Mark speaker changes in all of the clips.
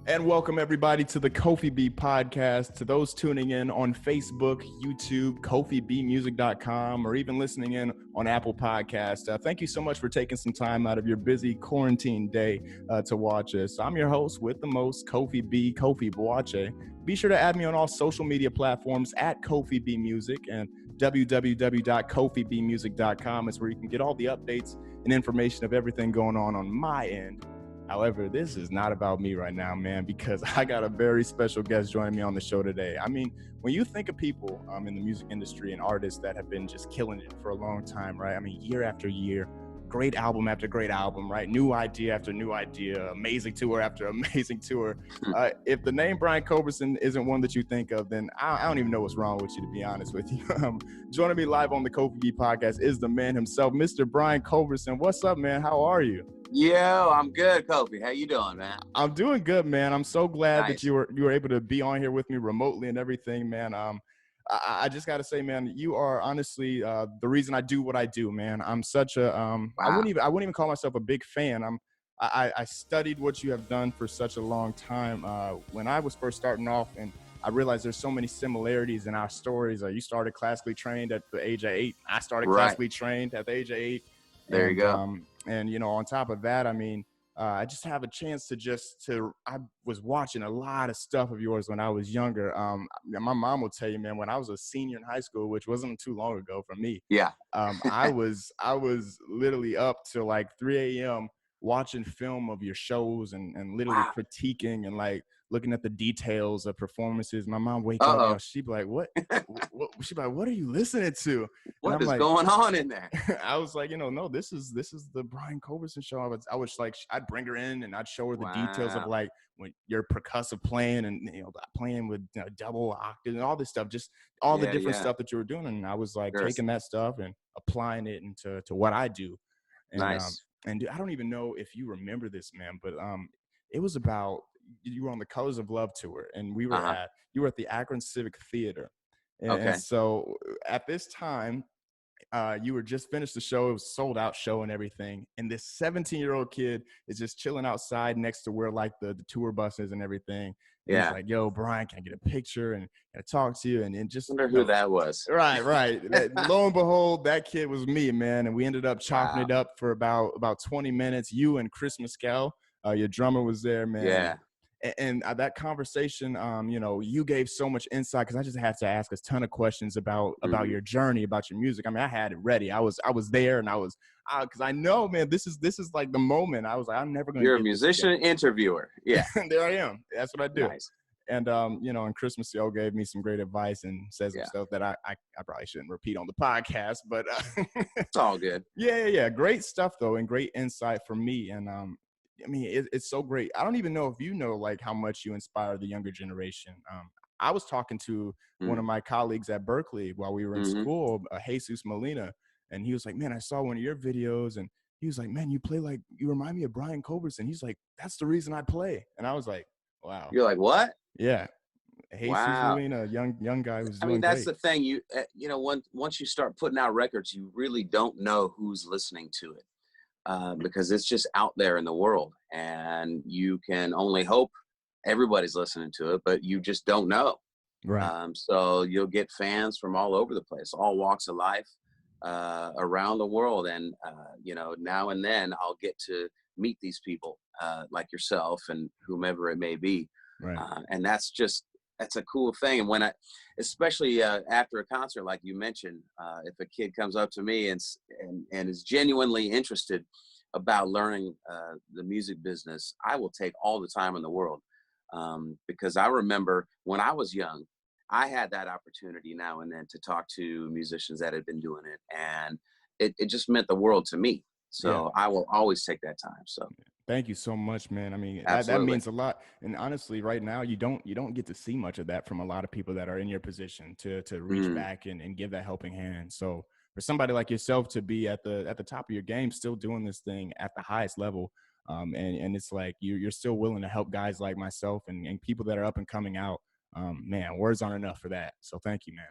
Speaker 1: And welcome everybody to the Kofi B podcast. To those tuning in on Facebook, YouTube, KofiBmusic.com, or even listening in on Apple Podcast, thank you so much for taking some time out of your busy quarantine day to watch us. I'm your host with the most, Kofi B, Kofi Boache. Be sure to add me on all social media platforms at Kofi B Music, and www.KofiBmusic.com is where you can get all the updates and information of everything going on my end. However, this is not about me right now, man, because I got a very special guest joining me on the show today. I mean, when you think of people in the music industry and artists that have been just killing it for a long time, right? I mean, year after year, great album after great album, right? New idea after new idea, amazing tour after amazing tour. If the name Brian Culbertson isn't one that you think of, then I don't even know what's wrong with you, to be honest with you. Joining me live on the Kofi B podcast is the man himself, Mr. Brian Culbertson. What's up, man? How are you?
Speaker 2: Yo, I'm good, Kofi. How you doing, man?
Speaker 1: I'm doing good, man. I'm so glad that you were able to be on here with me remotely and everything, man. I just got to say, man, you are honestly the reason I do what I do, man. I'm such a
Speaker 2: Wow.
Speaker 1: I wouldn't even call myself a big fan. I studied what you have done for such a long time. When I was first starting off, and I realized there's so many similarities in our stories. You started classically trained at the age of 8. I started classically trained at the age of 8.
Speaker 2: There you go.
Speaker 1: And, you know, on top of that, I mean, I just have a chance I was watching a lot of stuff of yours when I was younger. My mom will tell you, man, when I was a senior in high school, which wasn't too long ago for me.
Speaker 2: Yeah.
Speaker 1: I was literally up till like 3 a.m. watching film of your shows and literally critiquing and like looking at the details of performances. My mom wake up, you know, she'd be like, what? She'd be like, what are you listening to?
Speaker 2: What is going on in there?
Speaker 1: I was like, no, this is the Brian Culbertson show. I was like, I'd bring her in and I'd show her the details of like when you're percussive playing and, you know, playing with double octave and all this stuff, just all the different stuff that you were doing. And I was like taking that stuff and applying it into what I do. And, and I don't even know if you remember this, man, but it was about, you were on the Colors of Love tour, and you were at the Akron Civic Theater. And so at this time, you were just finished the show. It was a sold out show and everything. And this 17-year-old kid is just chilling outside next to where like the tour buses and everything. And he's like, yo, Brian, can I get a picture and can I talk to you? And just
Speaker 2: wonder who that was.
Speaker 1: Right. Lo and behold, that kid was me, man. And we ended up chopping it up for about 20 minutes. You and Chris Mescal, your drummer, was there, man.
Speaker 2: Yeah.
Speaker 1: And that conversation, you know, you gave so much insight because I just had to ask a ton of questions about your journey, about your music. I mean, I had it ready. I was there, and because I know, man, this is like the moment. I was like, I'm never going to.
Speaker 2: You're a musician interviewer. Yeah.
Speaker 1: There I am. That's what I do.
Speaker 2: Nice.
Speaker 1: And, you know, and Chris Mescal gave me some great advice and said some stuff that I probably shouldn't repeat on the podcast, but
Speaker 2: it's all good.
Speaker 1: Yeah. Great stuff, though, and great insight for me. And, I mean, it's so great. I don't even know if you know, like, how much you inspire the younger generation. I was talking to one of my colleagues at Berkeley while we were in school, Jesus Molina, and he was like, man, I saw one of your videos, and he was like, man, you remind me of Brian Culbertson. He's like, that's the reason I play. And I was like, wow.
Speaker 2: You're like, what?
Speaker 1: Yeah. Jesus Molina, young guy who's doing
Speaker 2: that's
Speaker 1: great.
Speaker 2: the thing. You know, once you start putting out records, you really don't know who's listening to it. Because it's just out there in the world, and you can only hope everybody's listening to it, but you just don't know.
Speaker 1: Right.
Speaker 2: So you'll get fans from all over the place, all walks of life, around the world. And, you know, now and then I'll get to meet these people, like yourself and whomever it may be.
Speaker 1: Right.
Speaker 2: And that's a cool thing. And when especially after a concert, like you mentioned, if a kid comes up to me and is genuinely interested about learning the music business, I will take all the time in the world. Because I remember when I was young, I had that opportunity now and then to talk to musicians that had been doing it. And it just meant the world to me. So I will always take that time. So
Speaker 1: thank you so much, man. I mean, that means a lot. And honestly, right now, you don't get to see much of that from a lot of people that are in your position to reach back and give that helping hand. So for somebody like yourself to be at the top of your game, still doing this thing at the highest level, and it's like you're still willing to help guys like myself and people that are up and coming out. Man, words aren't enough for that. So thank you, man.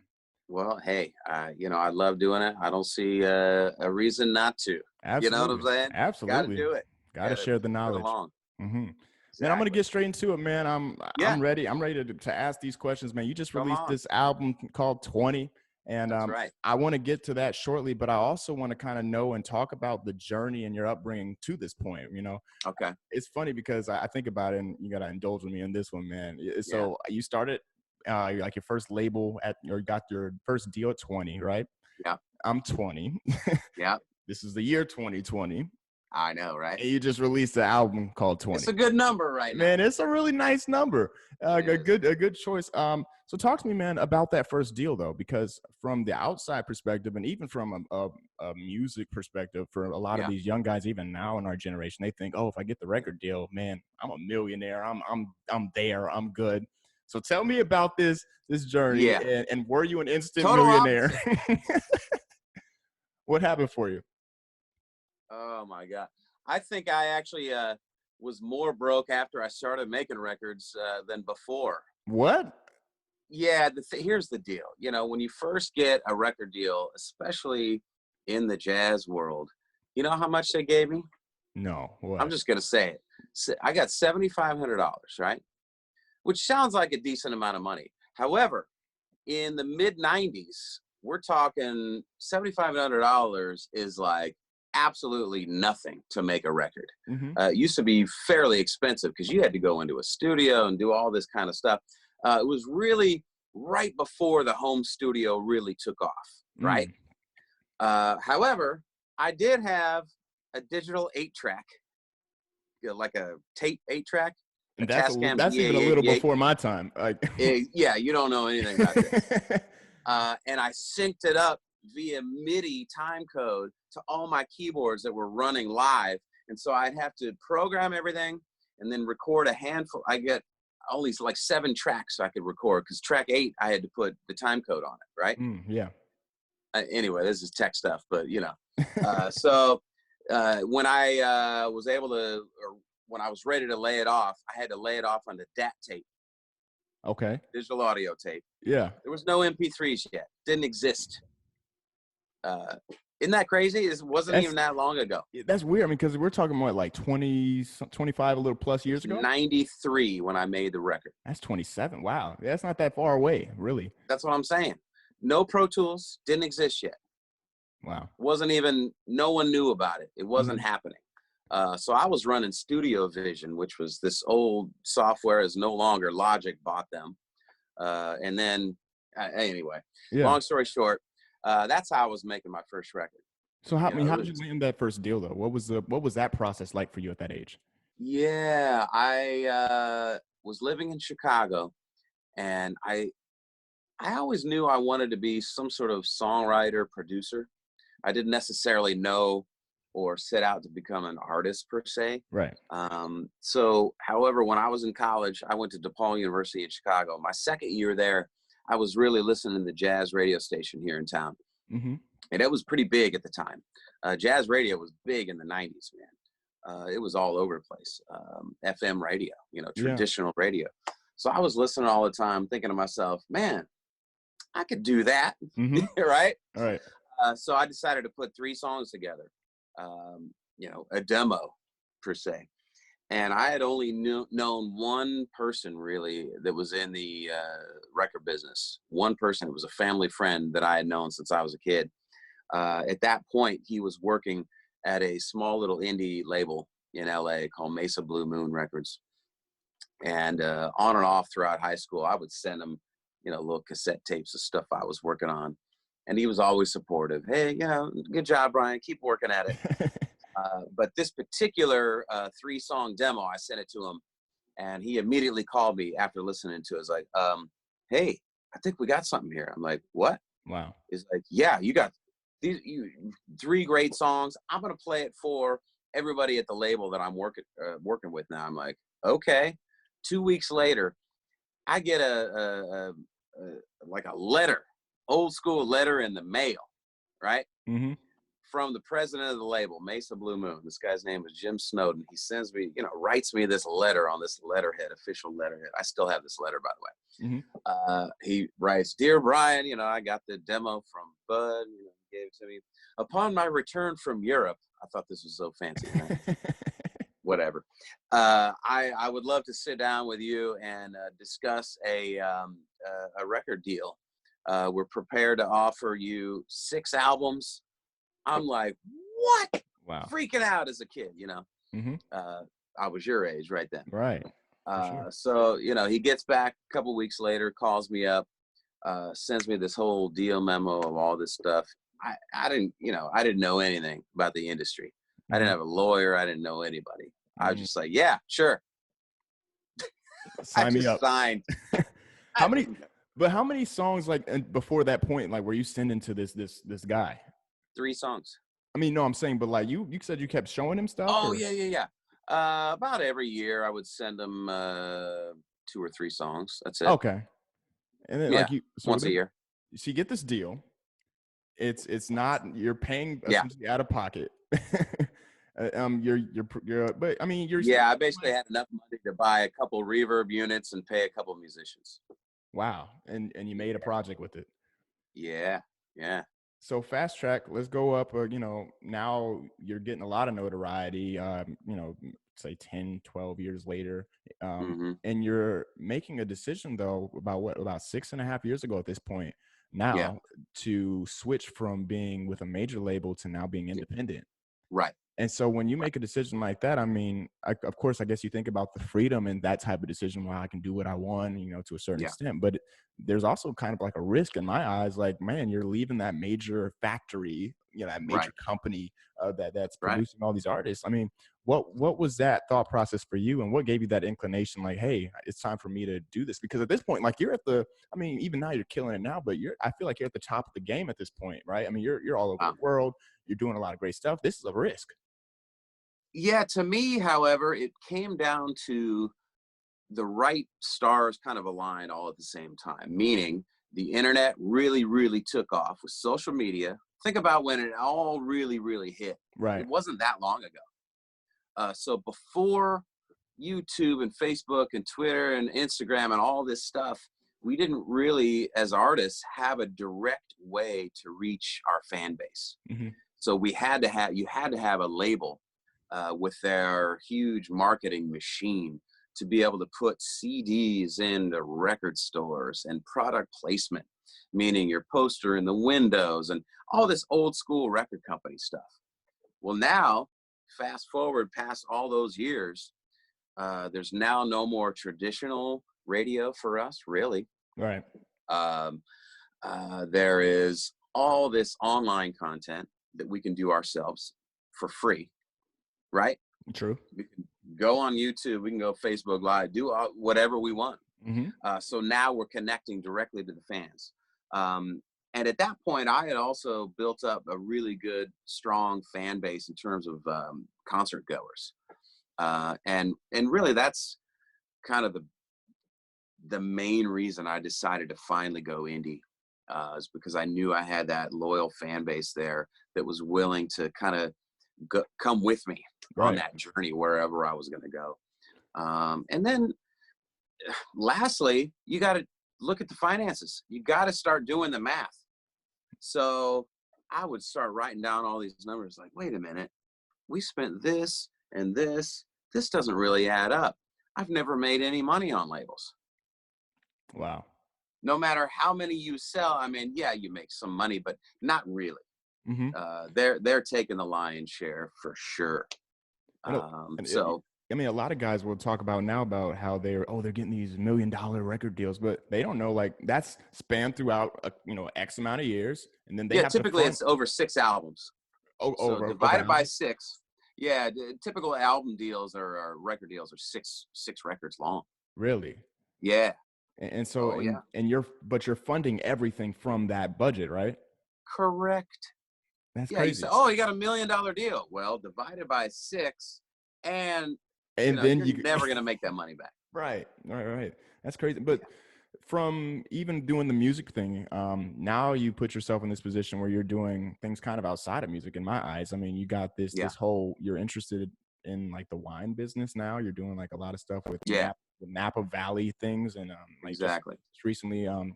Speaker 2: Well, hey, you know, I love doing it. I don't see a reason not to.
Speaker 1: Absolutely.
Speaker 2: You know what I'm saying?
Speaker 1: Absolutely.
Speaker 2: Got to do it.
Speaker 1: Got to share the knowledge.
Speaker 2: Mm-hmm.
Speaker 1: Man, I'm gonna get straight into it, man.
Speaker 2: Yeah,
Speaker 1: I'm ready. I'm ready to ask these questions, man. You just
Speaker 2: come
Speaker 1: released
Speaker 2: on.
Speaker 1: this album called 20, and
Speaker 2: That's right.
Speaker 1: I want to get to that shortly, but I also want to kind of know and talk about the journey and your upbringing to this point.
Speaker 2: Okay.
Speaker 1: It's funny because I think about it, and you gotta indulge with me in this one, man.
Speaker 2: Yeah.
Speaker 1: So you started like your first label or got your first deal at 20, right?
Speaker 2: Yeah.
Speaker 1: I'm 20.
Speaker 2: Yeah.
Speaker 1: This is the year 2020.
Speaker 2: I know, right?
Speaker 1: And you just released an album called
Speaker 2: It's
Speaker 1: 20.
Speaker 2: a good number right now.
Speaker 1: Man, it's a really nice number. A good choice. So talk to me, man, about that first deal, though, because from the outside perspective, and even from a music perspective, for a lot of
Speaker 2: Yeah.
Speaker 1: these young guys, even now in our generation, they think, oh, if I get the record deal, man, I'm a millionaire. I'm there. I'm good. So tell me about this journey,
Speaker 2: Yeah.
Speaker 1: and were you an instant
Speaker 2: Total
Speaker 1: millionaire?
Speaker 2: opposite.
Speaker 1: What happened for you?
Speaker 2: Oh my God. I think I actually was more broke after I started making records than before.
Speaker 1: What?
Speaker 2: Yeah, here's the deal. When you first get a record deal, especially in the jazz world, you know how much they gave me?
Speaker 1: No.
Speaker 2: I'm
Speaker 1: What?
Speaker 2: just gonna say it. I got $7,500, right? Which sounds like a decent amount of money. However, in the mid '90s, we're talking $7,500 is like absolutely nothing to make a record.
Speaker 1: Mm-hmm.
Speaker 2: It used to be fairly expensive because you had to go into a studio and do all this kind of stuff. It was really right before the home studio really took off, right? However, I did have a digital 8-track, like a tape 8-track, a
Speaker 1: And
Speaker 2: Tascam
Speaker 1: that's even a little
Speaker 2: DA88.
Speaker 1: before my time. Like,
Speaker 2: Yeah, you don't know anything about this. And I synced it up via MIDI time code to all my keyboards that were running live. And so I'd have to program everything and then record a handful. I get only like 7 tracks I could record because track 8, I had to put the time code on it, right?
Speaker 1: Yeah.
Speaker 2: Anyway, this is tech stuff, but so when I was able to, or when I was ready to lay it off, I had to lay it off on the DAT tape.
Speaker 1: Okay.
Speaker 2: Digital audio tape.
Speaker 1: Yeah.
Speaker 2: There was no MP3s yet. Didn't exist. Isn't that crazy? It wasn't even that long ago.
Speaker 1: That's weird. I mean, because we're talking about like 20, 25, a little plus years ago.
Speaker 2: 93 when I made the record.
Speaker 1: That's 27. Wow. That's not that far away, really.
Speaker 2: That's what I'm saying. No Pro Tools didn't exist yet.
Speaker 1: Wow.
Speaker 2: No one knew about it. It wasn't happening. So I was running Studio Vision, which was this old software, is no longer. Logic bought them. And then, anyway, long story short, that's how I was making my first record.
Speaker 1: So how did you land that first deal, though? What was that process like for you at that age?
Speaker 2: Yeah, I was living in Chicago, and I always knew I wanted to be some sort of songwriter, producer. I didn't necessarily know or set out to become an artist per se.
Speaker 1: Right.
Speaker 2: So, however, when I was in college, I went to DePaul University in Chicago. My second year there, I was really listening to the jazz radio station here in town.
Speaker 1: Mm-hmm.
Speaker 2: And it was pretty big at the time. Jazz radio was big in the 90s, man. It was all over the place. FM radio, traditional radio. So I was listening all the time, thinking to myself, man, I could do that, right?
Speaker 1: All right.
Speaker 2: So I decided to put 3 songs together, a demo per se. And I had only known one person really that was in the record business. One person. It was a family friend that I had known since I was a kid. At that point, he was working at a small little indie label in LA called Mesa Blue Moon Records. And on and off throughout high school, I would send him, little cassette tapes of stuff I was working on. And he was always supportive. Hey, good job, Brian. Keep working at it. But this particular 3-song demo, I sent it to him, and he immediately called me after listening to it. It's like, hey, I think we got something here. I'm like, what?
Speaker 1: Wow.
Speaker 2: He's like, yeah, you got these 3 great songs. I'm going to play it for everybody at the label that I'm working with now. I'm like, okay. 2 weeks later, I get a letter, old school letter in the mail, right?
Speaker 1: Mm-hmm.
Speaker 2: From the president of the label, Mesa Blue Moon. This guy's name is Jim Snowden. He sends me, writes me this letter on this letterhead, official letterhead. I still have this letter, by the way. Mm-hmm. He writes, Dear Brian, I got the demo from Bud, gave it to me. Upon my return from Europe, I thought this was so fancy, right? whatever. I would love to sit down with you and discuss a record deal. We're prepared to offer you 6 albums. I'm like, what?
Speaker 1: Wow.
Speaker 2: Freaking out as a kid, you know.
Speaker 1: Mm-hmm.
Speaker 2: I was your age right then.
Speaker 1: Right. Sure.
Speaker 2: So, you know, he gets back a couple weeks later, calls me up, sends me this whole deal memo of all this stuff. I didn't, you know, I didn't know anything about the industry. I didn't have a lawyer. I didn't know anybody. I was just like, yeah, sure.
Speaker 1: Sign me up.
Speaker 2: Signed.
Speaker 1: How many songs like before that point, like were you sending to this guy?
Speaker 2: 3 songs.
Speaker 1: I mean, no, I'm saying, but like you said you kept showing him stuff.
Speaker 2: Oh, yeah. About every year I would send him 2 or 3 songs. That's it.
Speaker 1: Okay. And then like
Speaker 2: once a year.
Speaker 1: So you get this deal. It's not, you're paying essentially out of pocket. But I mean,
Speaker 2: I basically had enough money to buy a couple reverb units and pay a couple musicians.
Speaker 1: Wow. And you made a project with it.
Speaker 2: Yeah.
Speaker 1: So fast track, let's go up, you know, now you're getting a lot of notoriety, you know, say 10, 12 years later. And you're making a decision though, about 6.5 years ago at this point now to switch from being with a major label to now being independent.
Speaker 2: Right.
Speaker 1: And so when you make a decision like that, I mean, of course, I guess you think about the freedom and that type of decision where I can do what I want, you know, to a certain extent. But there's also kind of like a risk in my eyes, like, man, you're leaving that major factory, you know, that major company that's producing all these artists. I mean, what was that thought process for you, and what gave you that inclination, like, hey, it's time for me to do this? Because at this point, like, you're at the, I mean, even now you're killing it now, but I feel like you're at the top of the game at this point, right? I mean, you're all over the world. You're doing a lot of great stuff. This is a risk.
Speaker 2: Yeah, to me, however, it came down to the right stars kind of aligned all at the same time, meaning the internet really, really took off with social media. Think about when it all really, really hit.
Speaker 1: Right.
Speaker 2: It wasn't that long ago. So before YouTube and Facebook and Twitter and Instagram and all this stuff, we didn't really, as artists, have a direct way to reach our fan base. So you had to have a label with their huge marketing machine to be able to put CDs in the record stores and product placement, meaning your poster in the windows and all this old school record company stuff. Well, now, fast forward past all those years, there's now no more traditional radio for us, really.
Speaker 1: Right.
Speaker 2: There is all this online content that we can do ourselves for free, right?
Speaker 1: True.
Speaker 2: We can go on YouTube, we can go Facebook Live, do whatever we want. So now we're connecting directly to the fans. And at that point, I had also built up a really good, strong fan base in terms of concert goers. And really, that's kind of the main reason I decided to finally go indie, is because I knew I had that loyal fan base there that was willing to kind of come with me on that journey wherever I was going to go. And then lastly, you got to look at the finances. You got to start doing the math. So I would start writing down all these numbers like, wait a minute, we spent this and this. This doesn't really add up. I've never made any money on labels.
Speaker 1: Wow.
Speaker 2: No matter how many you sell, I mean, yeah, you make some money, but not really. They're taking the lion's share for sure.
Speaker 1: I mean, a lot of guys will talk about now about how they're getting these $1 million record deals, but they don't know, like, that's spanned throughout X amount of years, and then they have
Speaker 2: typically it's over 6 albums. So divided by 6. Yeah, typical album deals or record deals are six records long.
Speaker 1: Really?
Speaker 2: Yeah.
Speaker 1: And so you're funding everything from that budget, right?
Speaker 2: Correct.
Speaker 1: That's crazy.
Speaker 2: You say, you got $1 million deal. Well, divided by 6, and then you're never going to make that money back.
Speaker 1: Right. That's crazy. But from even doing the music thing, now you put yourself in this position where you're doing things kind of outside of music in my eyes. I mean, you got this whole, you're interested in like the wine business now. You're doing like a lot of stuff with Napa Valley things. And
Speaker 2: exactly.
Speaker 1: Just recently, you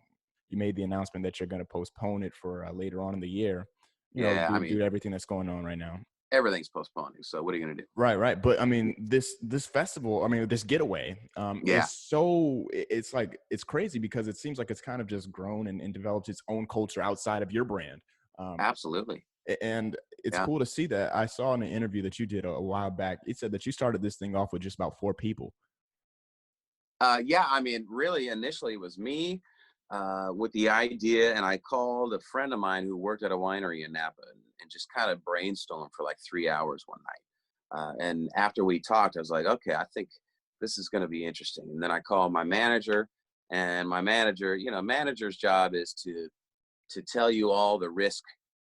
Speaker 1: made the announcement that you're going to postpone it for later on in the year. You know, everything that's going on right now.
Speaker 2: everything's postponing. So what are you going to do?
Speaker 1: Right. But I mean, this festival, I mean, this Getaway,
Speaker 2: Yeah,
Speaker 1: is so, it's like, it's crazy because it seems like it's kind of just grown and developed its own culture outside of your brand. Um,
Speaker 2: absolutely.
Speaker 1: and it's
Speaker 2: Yeah.
Speaker 1: cool to see that. I saw in an interview that you did a while back, it said that you started this thing off with just about 4 people.
Speaker 2: Yeah, I mean, really, initially it was me with the idea, and I called a friend of mine who worked at a winery in Napa and just kind of brainstormed for like 3 hours one night. And after we talked, I was like, okay, I think this is going to be interesting. And then I called my manager, and my manager, manager's job is to tell you all the risk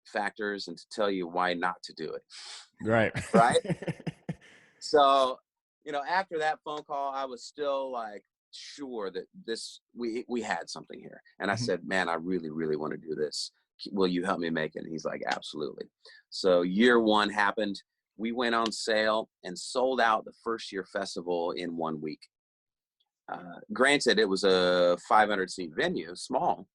Speaker 2: factors and to tell you why not to do it,
Speaker 1: Right.
Speaker 2: right? So, after that phone call, I was still like sure that we had something here. And I
Speaker 1: Mhm.
Speaker 2: said, man, I really, really want to do this. Will you help me make it? And he's like, absolutely. So year one happened. We went on sale and sold out the first year festival in 1 week. Granted, it was a 500 seat venue, small,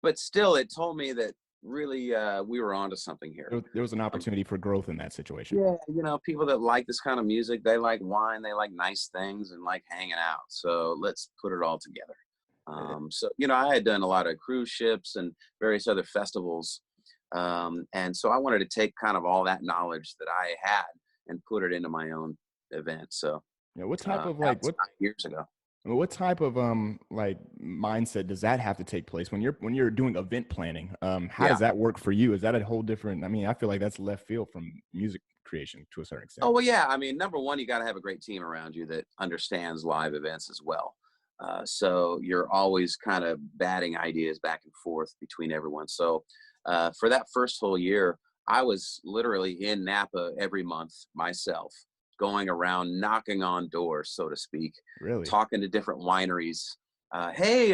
Speaker 2: but still it told me that really we were onto something here.
Speaker 1: There was an opportunity for growth in that situation.
Speaker 2: Yeah, people that like this kind of music, they like wine, they like nice things and like hanging out. So let's put it all together. So, I had done a lot of cruise ships and various other festivals. And so I wanted to take kind of all that knowledge that I had and put it into my own event. So
Speaker 1: Yeah, what type of
Speaker 2: that
Speaker 1: like
Speaker 2: was 9 years ago.
Speaker 1: what type of like mindset does that have to take place when you're doing event planning? How
Speaker 2: Yeah.
Speaker 1: does that work for you? Is that a whole different, I mean, I feel like that's left field from music creation to a certain
Speaker 2: Oh,
Speaker 1: extent.
Speaker 2: well, yeah. I mean, number one, you got to have a great team around you that understands live events as well. So you're always kind of batting ideas back and forth between everyone. So for that first whole year, I was literally in Napa every month myself, going around knocking on doors, so to speak,
Speaker 1: Really?
Speaker 2: talking to different wineries. Hey,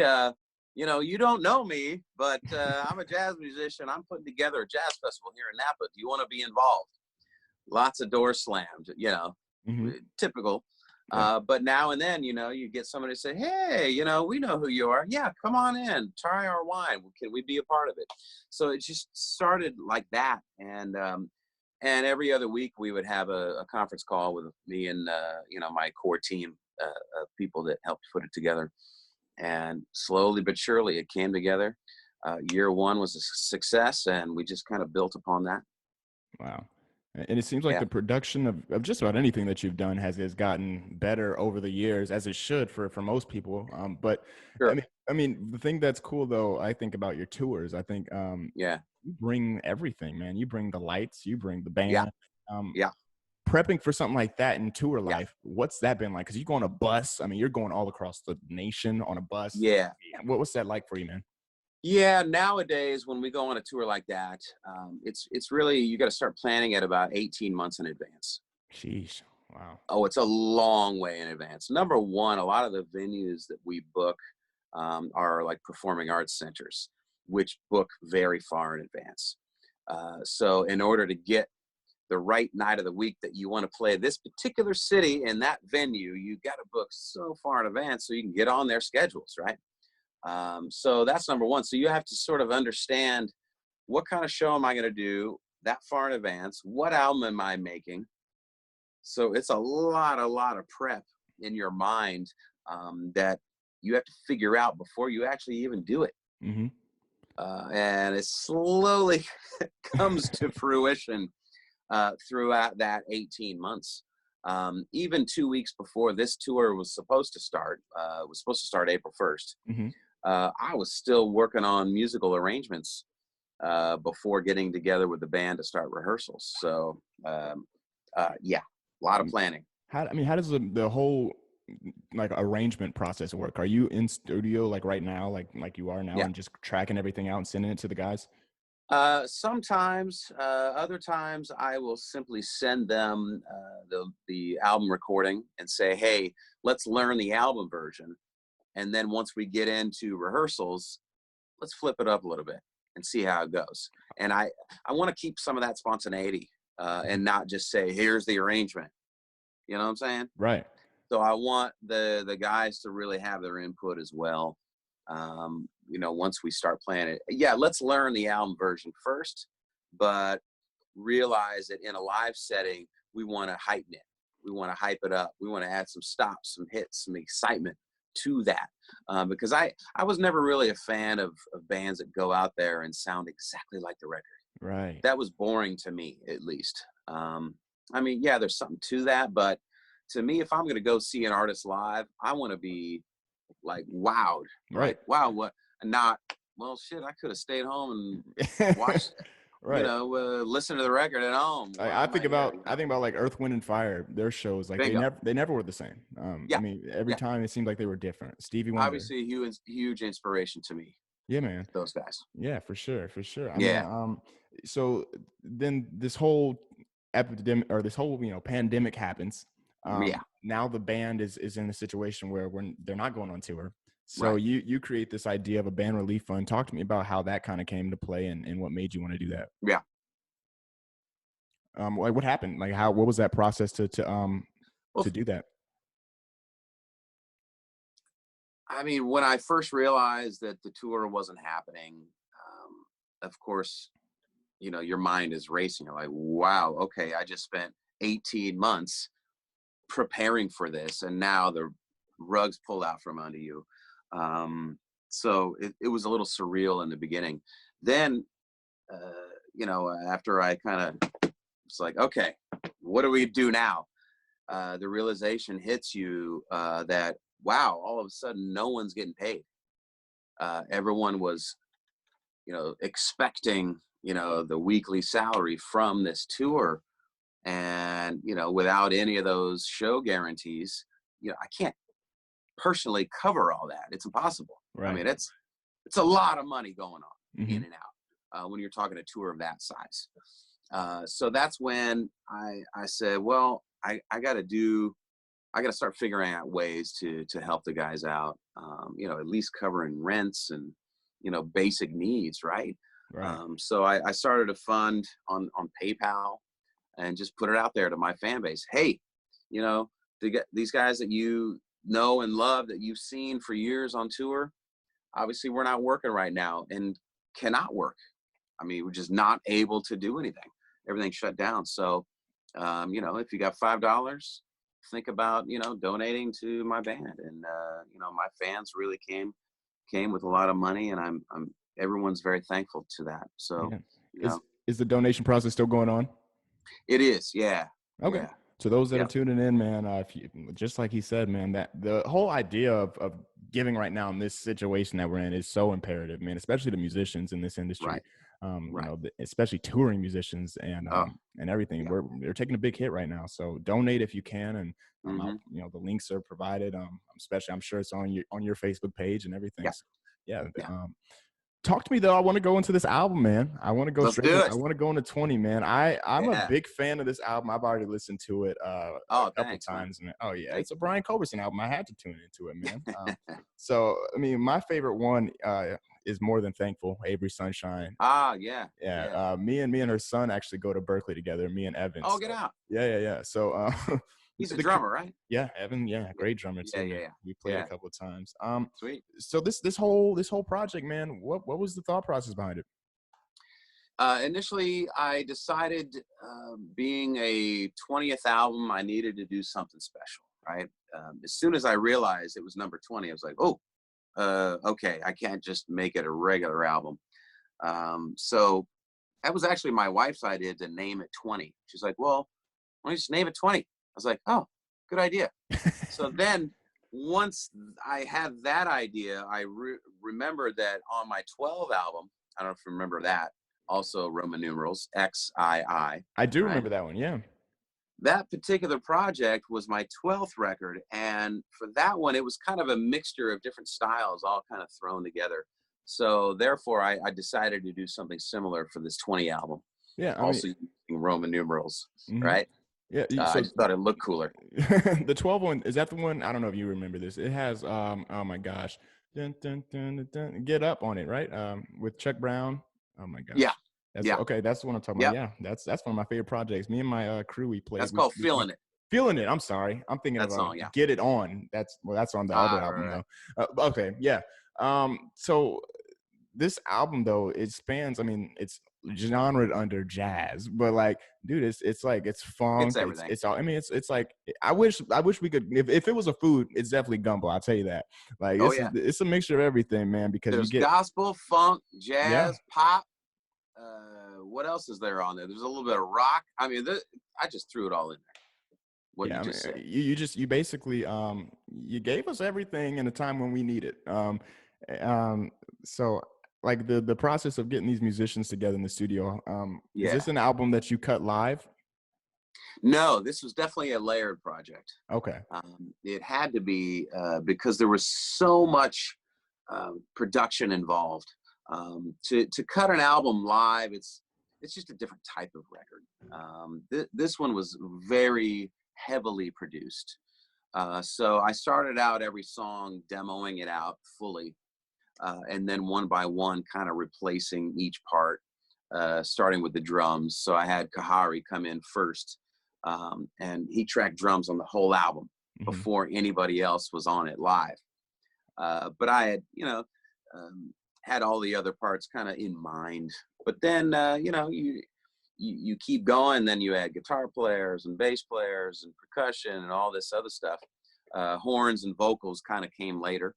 Speaker 2: you don't know me, but I'm a jazz musician. I'm putting together a jazz festival here in Napa. Do you want to be involved? Lots of doors slammed,
Speaker 1: Hmm.
Speaker 2: typical.
Speaker 1: Yeah.
Speaker 2: But now and then, you get somebody to say, hey, we know who you are. Yeah, come on in, try our wine. Can we be a part of it? So it just started like that. And every other week we would have a conference call with me and, my core team of people that helped put it together. And slowly but surely it came together. Year one was a success, and we just kind of built upon that.
Speaker 1: Wow. And it seems like
Speaker 2: Yeah,
Speaker 1: the production of just about anything that you've done has gotten better over the years, as it should for most people. But
Speaker 2: sure.
Speaker 1: I mean, the thing that's cool though, I think about your tours, I think
Speaker 2: Yeah,
Speaker 1: you bring everything, man. You bring the lights, you bring the
Speaker 2: yeah,
Speaker 1: band. Um,
Speaker 2: yeah,
Speaker 1: Prepping for something like that in tour
Speaker 2: yeah.
Speaker 1: life, what's that been like? Because you go on a bus. I mean, you're going all across the nation on a bus.
Speaker 2: Yeah.
Speaker 1: What's that like for you, man?
Speaker 2: Yeah, nowadays when we go on a tour like that, it's really you got to start planning at about 18 months in advance.
Speaker 1: Sheesh. Wow.
Speaker 2: Oh, it's a long way in advance. Number one, a lot of the venues that we book are like performing arts centers, which book very far in advance. So in order to get the right night of the week that you want to play this particular city in that venue, you got to book so far in advance so you can get on their schedules, right? So that's number one. So you have to sort of understand what kind of show am I going to do that far in advance? What album am I making? So it's a lot of prep in your mind that you have to figure out before you actually even do it.
Speaker 1: Hmm.
Speaker 2: And it slowly comes to fruition throughout that 18 months. Even 2 weeks before this tour was supposed to start, April 1st.
Speaker 1: Hmm.
Speaker 2: I was still working on musical arrangements before getting together with the band to start rehearsals. So, yeah, a lot of planning.
Speaker 1: I mean, how does the whole like arrangement process work? Are you in studio like right now, like you are now,
Speaker 2: Yeah.
Speaker 1: and just tracking everything out and sending it to the guys?
Speaker 2: Sometimes, other times, I will simply send them the album recording and say, "Hey, let's learn the album version." And then once we get into rehearsals, let's flip it up a little bit and see how it goes. And I want to keep some of that spontaneity and not just say, "Here's the arrangement." You know what I'm saying?
Speaker 1: Right.
Speaker 2: So I want the guys to really have their input as well. Once we start playing it, yeah, let's learn the album version first, but realize that in a live setting, we want to heighten it. We want to hype it up. We want to add some stops, some hits, some excitement to that. Because I was never really a fan of bands that go out there and sound exactly like the record.
Speaker 1: Right.
Speaker 2: That was boring to me, at least. I mean, yeah, there's something to that, but to me, if I'm going to go see an artist live, I want to be like wowed,
Speaker 1: Right.
Speaker 2: Wow, what? Not, well, shit, I could have stayed home and watched,
Speaker 1: right.
Speaker 2: listen to the record at home.
Speaker 1: I think about like Earth, Wind and Fire. Their shows, like
Speaker 2: Bingo.
Speaker 1: they never were the same.
Speaker 2: Yeah.
Speaker 1: I mean, every time it seemed like they were different. Stevie Wonder,
Speaker 2: obviously a huge inspiration to me.
Speaker 1: Yeah, man.
Speaker 2: Those guys.
Speaker 1: Yeah, for sure. I mean, so then this whole epidemic, or this whole, pandemic happens. Now the band is in a situation where they're not going on tour. So you create this idea of a band relief fund. Talk to me about how that kind of came to play and what made you want to do that.
Speaker 2: Yeah.
Speaker 1: Like what happened? Like what was that process to do that?
Speaker 2: I mean, when I first realized that the tour wasn't happening, of course, your mind is racing. You're like, wow, okay, I just spent 18 months preparing for this, and now the rug's pulled out from under you. So it was a little surreal in the beginning. Then, after I kind of, it's like, okay, what do we do now? The realization hits you that, wow, all of a sudden no one's getting paid. Everyone was, expecting, the weekly salary from this tour. And, without any of those show guarantees, I can't personally cover all that. It's impossible. Right. I mean, it's a lot of money going on in and out when you're talking a tour of that size. So that's when I said, well, I got to start figuring out ways to help the guys out, at least covering rents and, basic needs. Right. So I started a fund on PayPal and just put it out there to my fan base. Hey, these guys that you know and love, that you've seen for years on tour, obviously we're not working right now and cannot work. I mean, we're just not able to do anything. Everything's shut down. So, if you got $5, think about, donating to my band. And, my fans really came with a lot of money, and I'm everyone's very thankful to that. So,
Speaker 1: is the donation process still going on?
Speaker 2: It is. Yeah.
Speaker 1: Okay.
Speaker 2: Yeah.
Speaker 1: So those that are tuning in, man, if you, just like he said, man, that the whole idea of giving right now in this situation that we're in is so imperative, man, especially the musicians in this industry, especially touring musicians and everything. They're taking a big hit right now. So donate if you can. And, the links are provided. Especially, I'm sure it's on your Facebook page and everything.
Speaker 2: Yeah.
Speaker 1: So, talk to me though. I want to go into this album, man. I want to go straight. I want to go into 20, man. I'm a big fan of this album. I've already listened to it a couple times, man. Oh yeah, it's a Brian Culbertson album. I had to tune into it, man. So I mean, my favorite one is More Than Thankful, Avery Sunshine.
Speaker 2: Yeah.
Speaker 1: Me and her son actually go to Berkeley together. Me and Evan.
Speaker 2: Oh, get out.
Speaker 1: Yeah. So
Speaker 2: he's a drummer, right?
Speaker 1: Yeah, Evan. Yeah, great drummer too.
Speaker 2: Yeah.
Speaker 1: We played a couple of times.
Speaker 2: Sweet.
Speaker 1: So this whole project, man. What was the thought process behind it?
Speaker 2: Initially, I decided, being a 20th album, I needed to do something special, right? As soon as I realized it was number 20, I was like, okay, I can't just make it a regular album. So that was actually my wife's idea to name it 20. She's like, well, why don't you just name it 20? I was like, oh, good idea. So then once I had that idea, I remembered that on my 12 album, I don't know if you remember that, also Roman numerals, XII.
Speaker 1: I do remember that one, yeah.
Speaker 2: That particular project was my 12th record. And for that one, it was kind of a mixture of different styles all kind of thrown together. So therefore, I decided to do something similar for this 20 album. Yeah. Also using Roman numerals, right?
Speaker 1: Yeah.
Speaker 2: I just thought it looked cooler.
Speaker 1: The 12 one, is that the one? I don't know if you remember this. It has, oh my gosh, dun, dun, dun, dun, dun, Get Up on it, right? With Chuck Brown. Oh my gosh.
Speaker 2: Yeah.
Speaker 1: Okay, that's the one I'm talking about. Yeah, that's one of my favorite projects. Me and my crew, we played.
Speaker 2: That's called Feeling It.
Speaker 1: Feeling It. I'm sorry. I'm thinking of
Speaker 2: song,
Speaker 1: Get It On. That's on the other album, though. Okay, yeah. So this album, though, it spans, I mean, it's genre under jazz, but like, dude, it's like it's funk,
Speaker 2: It's everything.
Speaker 1: it's all. I mean, it's like I wish we could. If it was a food, it's definitely gumbo. I'll tell you that. Like
Speaker 2: Oh yeah.
Speaker 1: it's a mixture of everything, man. Because you
Speaker 2: There's
Speaker 1: get
Speaker 2: gospel, funk,
Speaker 1: yeah.
Speaker 2: jazz, pop. What else is there on there? There's a little bit of rock. I mean, I just threw it all in there. What
Speaker 1: Yeah,
Speaker 2: you
Speaker 1: I mean,
Speaker 2: just said.
Speaker 1: you basically you gave us everything in a time when we need it. Um so like the process of getting these musicians together in the studio, is
Speaker 2: Yeah.
Speaker 1: this an album that you cut live?
Speaker 2: No, this was definitely a layered project.
Speaker 1: Okay.
Speaker 2: It had to be because there was so much production involved. To cut an album live, it's just a different type of record. This one was very heavily produced. So I started out every song demoing it out fully, and then one by one kind of replacing each part, starting with the drums. So I had Kahari come in first, and he tracked drums on the whole album
Speaker 1: Mm-hmm.
Speaker 2: before anybody else was on it live. But I had, had all the other parts kind of in mind. But then, you keep going, then you add guitar players and bass players and percussion and all this other stuff. Horns and vocals kind of came later,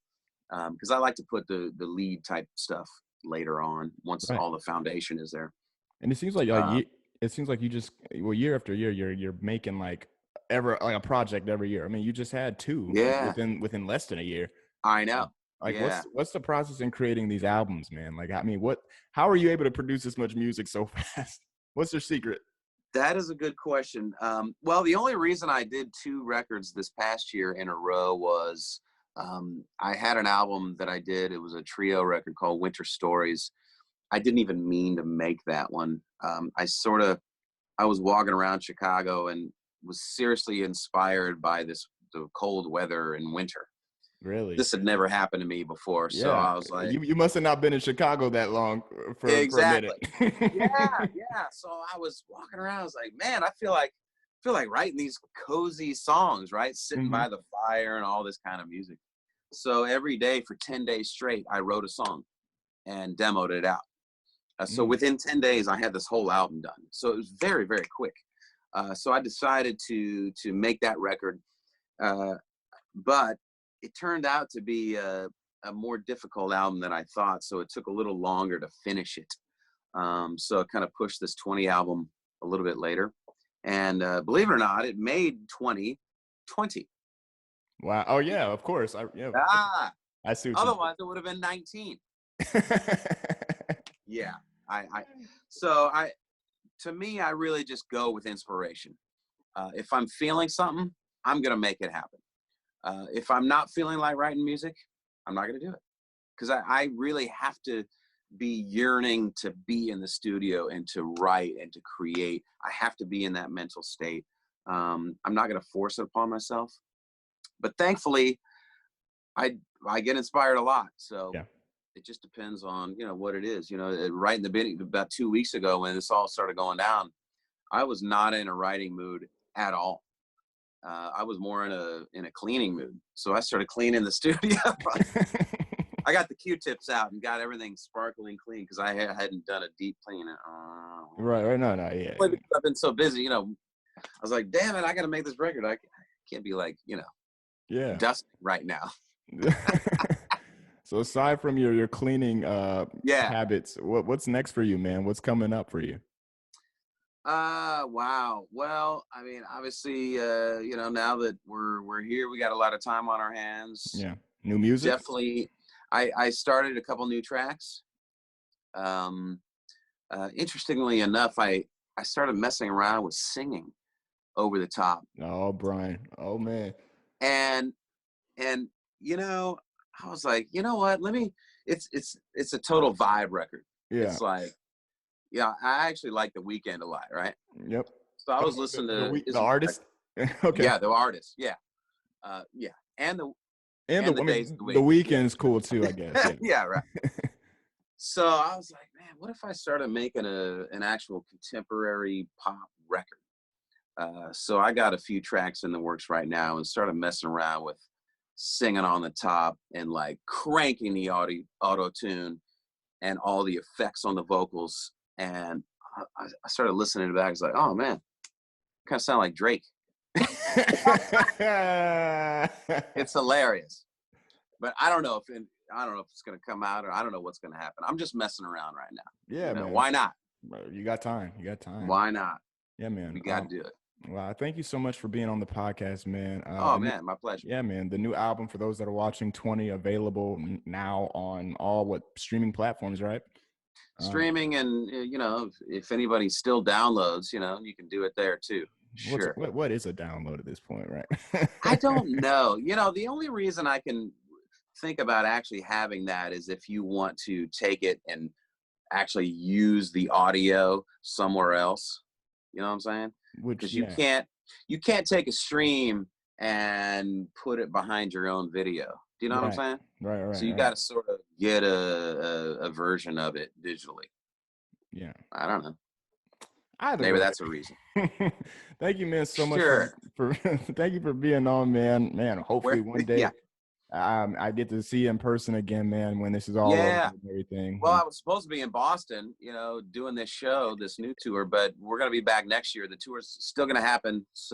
Speaker 2: because I like to put the lead type stuff later on once
Speaker 1: Right.
Speaker 2: all the foundation is there.
Speaker 1: And it seems like it seems like you just, well, year after year you're making like a project every year. I mean, you just had two
Speaker 2: Yeah,
Speaker 1: within less than a year.
Speaker 2: I know.
Speaker 1: Like
Speaker 2: Yeah,
Speaker 1: what's the process in creating these albums, man? Like, I mean, how are you able to produce this much music so fast? What's your secret?
Speaker 2: that is a good question. Well, the only reason I did 2 records this past year in a row was I had an album that I did. It was a trio record called Winter Stories. I didn't even mean to make that one. I was walking around Chicago and was seriously inspired by the cold weather in winter.
Speaker 1: Really?
Speaker 2: This had never happened to me before, so
Speaker 1: Yeah.
Speaker 2: I was like,
Speaker 1: You must have not been in Chicago that long for a minute.
Speaker 2: exactly. Yeah. So I was walking around. I was like, man, I feel like writing these cozy songs, right? Sitting
Speaker 1: Hmm.
Speaker 2: by the fire and all this kind of music. So every day for 10 days straight, I wrote a song and demoed it out. So
Speaker 1: Mm.
Speaker 2: within 10 days, I had this whole album done. So it was very, very quick. So I decided to make that record, but it turned out to be a more difficult album than I thought. So it took a little longer to finish it. So I kind of pushed this 20 album a little bit later, and believe it or not, it made 2020.
Speaker 1: Wow. Oh yeah, of course.
Speaker 2: Ah,
Speaker 1: I see what you
Speaker 2: otherwise it would have been 19. Yeah, so to me, I really just go with inspiration. If I'm feeling something, I'm gonna make it happen. If I'm not feeling like writing music, I'm not gonna do it, because I really have to be yearning to be in the studio and to write and to create. I have to be in that mental state. I'm not gonna force it upon myself, but thankfully, I get inspired a lot. So
Speaker 1: Yeah.
Speaker 2: it just depends on what it is. Right in the beginning, about 2 weeks ago, when this all started going down, I was not in a writing mood at all. I was more in a cleaning mood. So I started cleaning the studio. I got the Q-tips out and got everything sparkling clean, because I hadn't done a deep clean.
Speaker 1: Right. No. Yeah.
Speaker 2: Because I've been so busy. I was like, damn it, I got to make this record. I can't be like,
Speaker 1: Yeah.
Speaker 2: dusting right now.
Speaker 1: So aside from your cleaning
Speaker 2: Yeah.
Speaker 1: habits, what's next for you, man? What's coming up for you?
Speaker 2: Wow. Well, I mean, obviously, now that we're here, we got a lot of time on our hands.
Speaker 1: Yeah. New music?
Speaker 2: Definitely. I started a couple new tracks. Interestingly enough, I started messing around with singing over the top.
Speaker 1: Oh, Brian. Oh man.
Speaker 2: And I was like, you know what? It's a total vibe record.
Speaker 1: Yeah.
Speaker 2: It's like, I actually like The Weeknd a lot, right?
Speaker 1: Yep.
Speaker 2: So I was listening to
Speaker 1: the artist. Okay.
Speaker 2: Yeah, the artist. Yeah. Yeah. And the days of the week.
Speaker 1: The Weeknd's cool too, I guess. Yeah.
Speaker 2: Yeah, right. So I was like, man, what if I started making an actual contemporary pop record? So I got a few tracks in the works right now, and started messing around with singing on the top and like cranking the auto tune and all the effects on the vocals And I started listening to it back. I was like, oh man, kind of sound like Drake. It's hilarious. But I don't know if it's gonna come out, or I don't know what's gonna happen. I'm just messing around right now.
Speaker 1: Yeah, man.
Speaker 2: Why not?
Speaker 1: You got time.
Speaker 2: Why not?
Speaker 1: Yeah, man.
Speaker 2: We got to do it.
Speaker 1: Well, thank you so much for being on the podcast, man.
Speaker 2: Oh man, my pleasure.
Speaker 1: Yeah, man. The new album, for those that are watching, 20, available now on all streaming platforms, right?
Speaker 2: Streaming, and if anybody still downloads, you can do it there too. Sure.
Speaker 1: What is a download at this point, right?
Speaker 2: I don't know. The only reason I can think about actually having that is if you want to take it and actually use the audio somewhere else. You know what I'm saying? Because you can't take a stream and put it behind your own video. Do you know what I'm saying?
Speaker 1: Right.
Speaker 2: So you got to sort of get a version of it digitally.
Speaker 1: Yeah.
Speaker 2: I don't know.
Speaker 1: Maybe
Speaker 2: that's a reason.
Speaker 1: Thank you, man, so much for thank you for being on, man. Hopefully one day I get to see you in person again, man, when this is all over and everything.
Speaker 2: Well, I was supposed to be in Boston, doing this show, this new tour, but we're going to be back next year. The tour's still going to happen. It's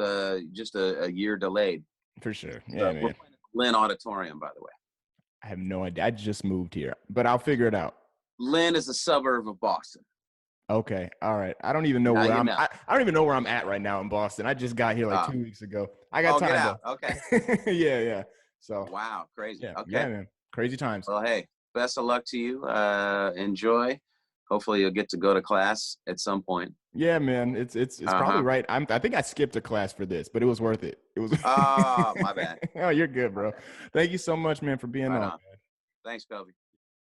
Speaker 2: just a year delayed.
Speaker 1: For sure. Yeah,
Speaker 2: so
Speaker 1: man.
Speaker 2: We're playing at Lynn Auditorium, by the way.
Speaker 1: I have no idea. I just moved here, but I'll figure it out.
Speaker 2: Lynn is a suburb of Boston.
Speaker 1: Okay. All right. I don't even know where I'm I don't even know where I'm at right now in Boston. I just got here like 2 weeks ago. I got time.
Speaker 2: Get out. Okay.
Speaker 1: Yeah. So.
Speaker 2: Wow. Crazy.
Speaker 1: Yeah.
Speaker 2: Okay.
Speaker 1: Yeah, man. Crazy times.
Speaker 2: Well, hey, best of luck to you. Enjoy. Hopefully you'll get to go to class at some point.
Speaker 1: Yeah, man. It's probably right. I think I skipped a class for this, but it was worth it. It was.
Speaker 2: Oh, my bad.
Speaker 1: Oh, you're good, bro. Thank you so much, man, for being on.
Speaker 2: Thanks, Kobe.